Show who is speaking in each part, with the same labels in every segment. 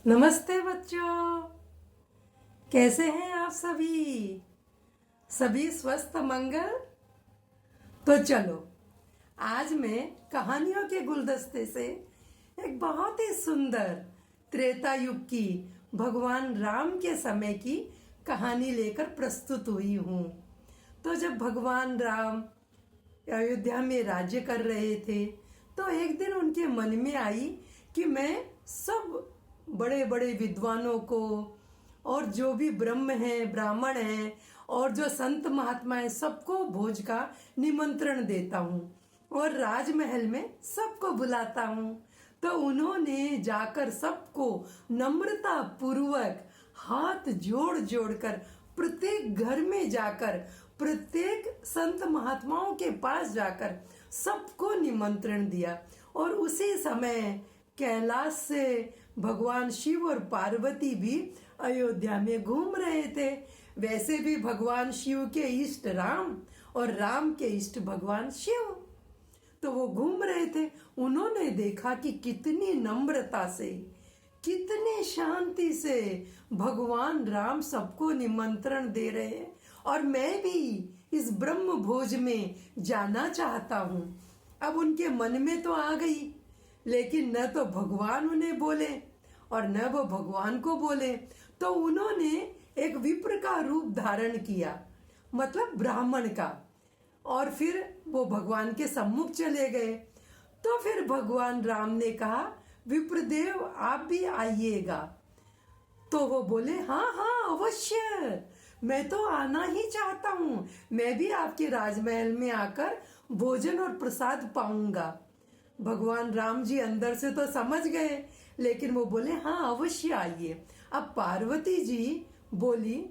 Speaker 1: नमस्ते बच्चों, कैसे हैं आप सभी? सभी स्वस्थ मंगल। तो चलो, आज मैं कहानियों के गुलदस्ते से एक बहुत ही सुंदर त्रेता युग की भगवान राम के समय की कहानी लेकर प्रस्तुत हुई हूँ। तो जब भगवान राम अयोध्या में राज्य कर रहे थे, तो एक दिन उनके मन में आई कि मैं सब बड़े बड़े विद्वानों को और जो भी ब्रह्म हैं, ब्राह्मण हैं और जो संत महात्मा हैं, सबको भोज का निमंत्रण देता हूँ और राजमहल में सबको बुलाता हूँ। तो उन्होंने जाकर सबको नम्रता पूर्वक हाथ जोड़ जोड़ कर प्रत्येक घर में जाकर, प्रत्येक संत महात्माओं के पास जाकर सबको निमंत्रण दिया। और उसी समय कैलाश से भगवान शिव और पार्वती भी अयोध्या में घूम रहे थे। वैसे भी भगवान शिव के इष्ट राम और राम के इष्ट भगवान शिव, तो वो घूम रहे थे। उन्होंने देखा कि कितनी नम्रता से, कितने शांति से भगवान राम सबको निमंत्रण दे रहे हैं और मैं भी इस ब्रह्म भोज में जाना चाहता हूँ। अब उनके मन में तो आ गई, लेकिन न तो भगवान उन्हें बोले और न वो भगवान को बोले। तो उन्होंने एक विप्र का रूप धारण किया, मतलब ब्राह्मण का, और फिर वो भगवान के सम्मुख चले गए। तो फिर भगवान राम ने कहा, विप्रदेव आप भी आइएगा। तो वो बोले, हाँ हाँ अवश्य, मैं तो आना ही चाहता हूँ, मैं भी आपके राजमहल में आकर भोजन और प्रसाद पाऊंगा। भगवान राम जी अंदर से तो समझ गए, लेकिन वो बोले, हाँ अवश्य आइए। अब पार्वती जी बोली,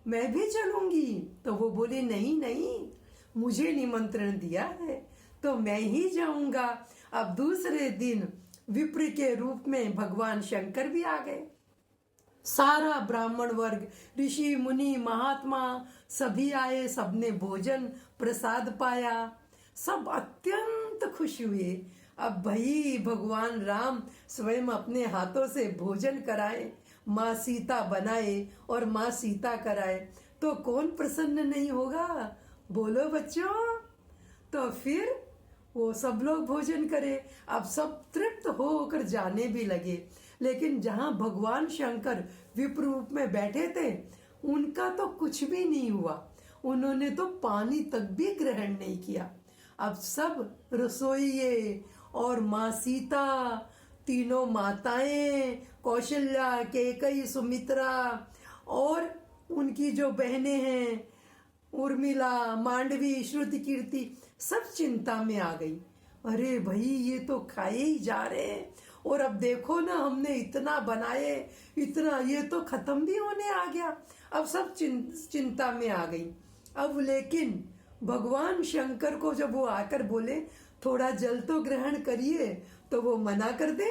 Speaker 1: मैं भी चलूंगी। तो वो बोली, नहीं नहीं, मुझे निमंत्रण दिया है तो मैं ही जाऊंगा। अब दूसरे दिन विप्र के रूप में भगवान शंकर भी आ गए। सारा ब्राह्मण वर्ग, ऋषि मुनि महात्मा सभी आए, सबने भोजन प्रसाद पाया, सब अत्यंत खुश हुए। अब भाई भगवान राम स्वयं अपने हाथों से भोजन कराए, माँ सीता बनाए और माँ सीता कराए, तो कौन प्रसन्न नहीं होगा? बोलो बच्चों। तो फिर वो सब लोग भोजन करे। अब सब तृप्त होकर जाने भी लगे, लेकिन जहाँ भगवान शंकर विप्र रूप में बैठे थे, उनका तो कुछ भी नहीं हुआ। उन्होंने तो पानी तक भी ग्रहण नहीं किया। अब सब रसोइये और माँ सीता, तीनों माताएं, कौशल्या, कैकेयी, सुमित्रा और उनकी जो बहनें हैं, उर्मिला, मांडवी, श्रुति कीर्ति, सब चिंता में आ गई। अरे भाई, ये तो खाए ही जा रहे हैं और अब देखो ना, हमने इतना बनाए, इतना, ये तो खत्म भी होने आ गया। अब सब चिंता में आ गई। अब लेकिन भगवान शंकर को जब वो आकर बोले, थोड़ा जल तो ग्रहण करिए, तो वो मना कर दे,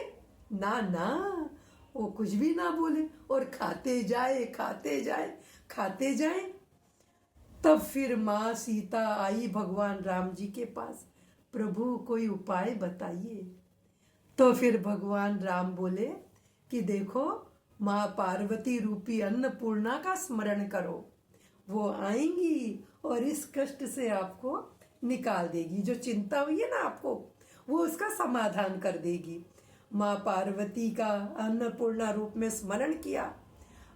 Speaker 1: ना ना, वो कुछ भी ना बोले और खाते जाए, खाते जाए, खाते जाए। तब फिर माँ सीता आई भगवान राम जी के पास, प्रभु कोई उपाय बताइए। तो फिर भगवान राम बोले कि देखो, माँ पार्वती रूपी अन्नपूर्णा का स्मरण करो, वो आएंगी और इस कष्ट से आपको निकाल देगी। जो चिंता हुई है ना आपको, वो उसका समाधान कर देगी। माँ पार्वती का अन्नपूर्णा रूप में स्मरण किया।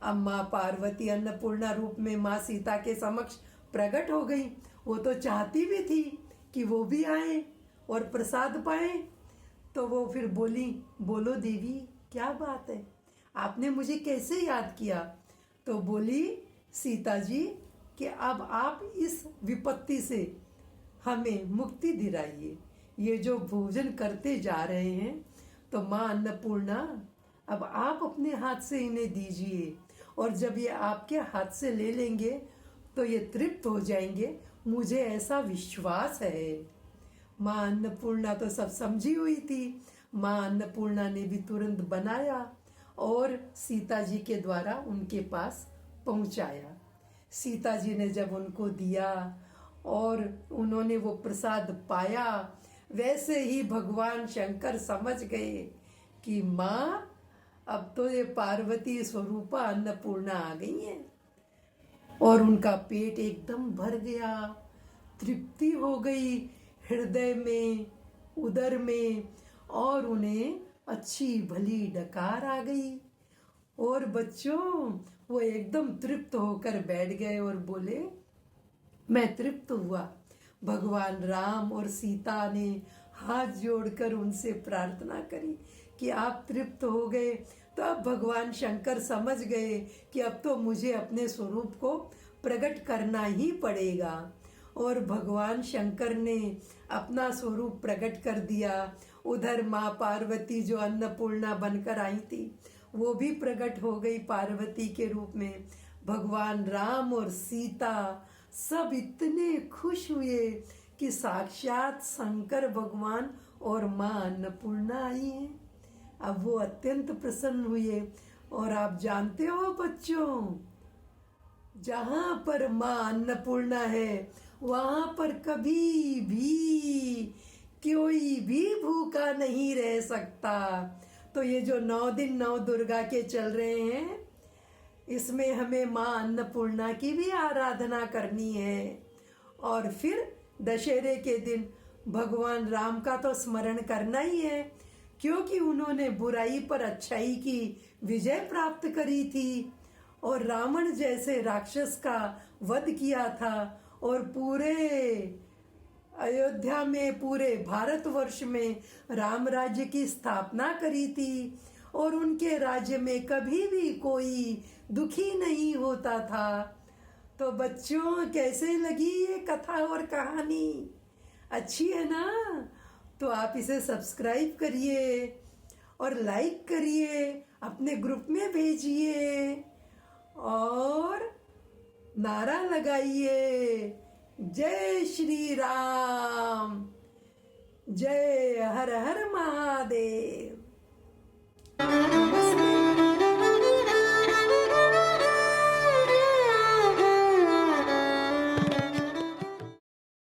Speaker 1: अब माँ पार्वती अन्नपूर्णा रूप में माँ सीता के समक्ष प्रकट हो गई। वो तो चाहती भी थी कि वो भी आए और प्रसाद पाए। तो वो फिर बोली, बोलो देवी, क्या बात है, आपने मुझे कैसे याद किया? तो बोली सीता जी कि अब आप इस विपत्ति से हमें मुक्ति दिलाइए। ये जो भोजन करते जा रहे हैं, तो माँ अन्नपूर्णा, अब आप अपने हाथ से इन्हें दीजिए, और जब ये आपके हाथ से ले लेंगे तो ये तृप्त हो जाएंगे, मुझे ऐसा विश्वास है। माँ अन्नपूर्णा तो सब समझी हुई थी। माँ अन्नपूर्णा ने भी तुरंत बनाया और सीता जी के द्वारा उनके पास पहुंचाया। सीता जी ने जब उनको दिया और उन्होंने वो प्रसाद पाया, वैसे ही भगवान शंकर समझ गए कि माँ अब तो ये पार्वती स्वरूपा अन्नपूर्णा आ गई हैं और उनका पेट एकदम भर गया, तृप्ति हो गई हृदय में, उदर में, और उन्हें अच्छी भली डकार आ गई। और बच्चों वो एकदम तृप्त होकर बैठ गए और बोले, मैं तृप्त हुआ। भगवान राम और सीता ने हाथ जोड़कर उनसे प्रार्थना करी कि आप तृप्त हो गए। तो अब भगवान शंकर समझ गए कि अब तो मुझे अपने स्वरूप को प्रकट करना ही पड़ेगा। और भगवान शंकर ने अपना स्वरूप प्रकट कर दिया। उधर माँ पार्वती जो अन्नपूर्णा बनकर आई थी वो भी प्रकट हो गई पार्वती के रूप में। भगवान राम और सीता सब इतने खुश हुए कि साक्षात शंकर भगवान और माँ अन्नपूर्णा आई हैं। अब वो अत्यंत प्रसन्न हुए। और आप जानते हो बच्चों, जहाँ पर माँ अन्नपूर्णा है वहाँ पर कभी भी कोई भी भूखा नहीं रह सकता। तो ये जो 9 दिन 9 दुर्गा के चल रहे हैं, इसमें हमें माँ अन्नपूर्णा की भी आराधना करनी है। और फिर दशहरे के दिन भगवान राम का तो स्मरण करना ही है, क्योंकि उन्होंने बुराई पर अच्छाई की विजय प्राप्त करी थी और रावण जैसे राक्षस का वध किया था और पूरे अयोध्या में, पूरे भारतवर्ष में राम राज्य की स्थापना करी थी। और उनके राज्य में कभी भी कोई दुखी नहीं होता था। तो बच्चों कैसे लगी ये कथा और कहानी? अच्छी है ना? तो आप इसे सब्सक्राइब करिए और लाइक करिए, अपने ग्रुप में भेजिए और नारा लगाइए, जय श्री राम, जय हर हर